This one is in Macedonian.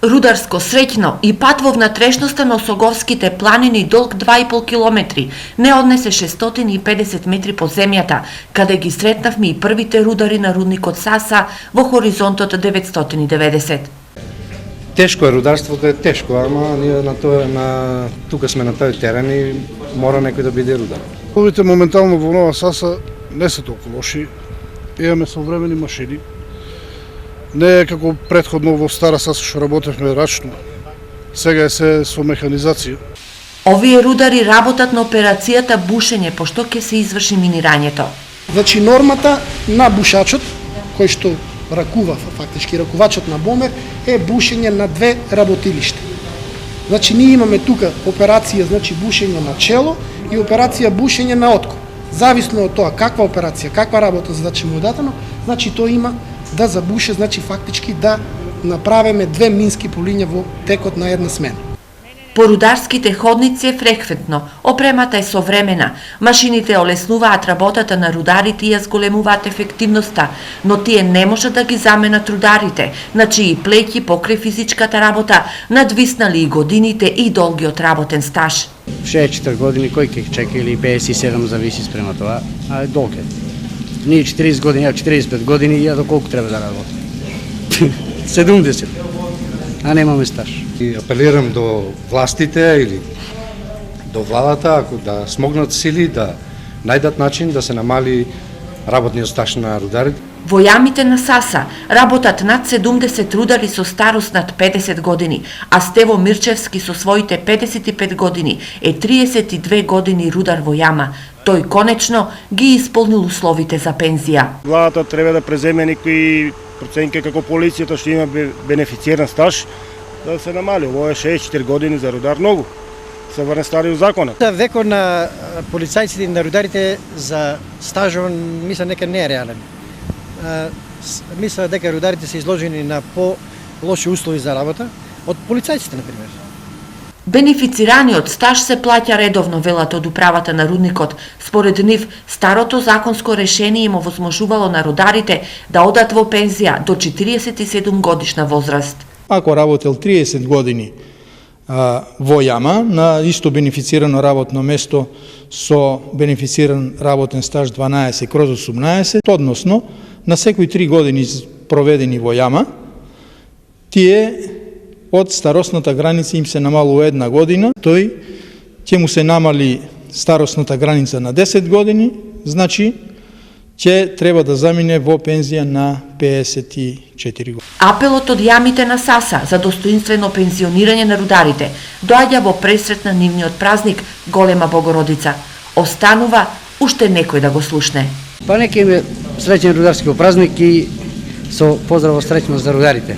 Рударско среќно и пат во внатрешноста на Осоговските планини долг 2,5 километри не однесе 650 метри под земјата, каде ги сретнавме и првите рудари на рудникот Саса во хоризонтот 990. Тешко е рударството, е тешко, ама ние тука сме на тој терен и мора некој да биде рудар. Условите моментално во Нова Саса не се толку лоши. Имаме современи машини. Не е како претходно во Стара Саса што работевме рачно. Сега е се со механизација. Овие рудари работат на операцијата бушење, пошто ќе се изврши минирањето. Значи нормата на бушачот, кој што ракува, фактички ракувачот на Бомер, е бушење на две работилишта. Значи ние имаме тука операција, значи бушење на чело и операција бушење на откоп. Зависно од тоа каква операција, каква работа задача му е дадено, значи тој има да забуше, значи фактички да направиме две мински полиња во текот на една смена. По рударските ходници е фреквентно, опремата е современа, машините олеснуваат работата на рударите и ја зголемуваат ефективноста, но тие не можат да ги заменат рударите, на чии плеќи покрај физичката работа надвиснали и годините и долгиот работен стаж. 64 години кој ќе чека или 57 зависи спрема тоа, а долг е. Ние 40 години, ја 45 години, ја до колку треба да работам? 70, а немаме стаж. И апелирам до властите или до владата, ако да смогнат сили да најдат начин да се намали работниот стаж на рударите. Во јамите на Саса работат над 70 рудари со старост над 50 години, а Стево Мирчевски со своите 55 години е 32 години рудар во јама. Тој конечно ги исполнил условите за пензија. Владата треба да преземе некои проценки како полицијата што има бенефициран стаж, да се намали. Ово е 64 години за рудар многу. Се врне стариот законот. Векот на полицајците и на рударите за стажот мисля нека не е реален. Мисля дека рударите се изложени на по-лоши услови за работа од полицајците, например. Бенефицираниот стаж се плаќа редовно, велат од управата на рудникот. Според нив, старото законско решение им овозможувало на рударите да одат во пензија до 47 годишна возраст. Ако работел 30 години во јама на исто бенефицирано работно место со бенефициран работен стаж 12/18, односно на секои 3 години проведени во јама, тие од старосната граница им се намалува 1 година, тој ќе му се намали старосната граница на 10 години, значи ќе треба да замине во пензија на 54 години. Апелот од јамите на Саса за достоинствено пензионирање на рударите доаѓа во пресрет на нивниот празник Голема Богородица. Останува уште некој да го слушне. Па нека им е среќен рударски празник и со поздрав среќност за рударите.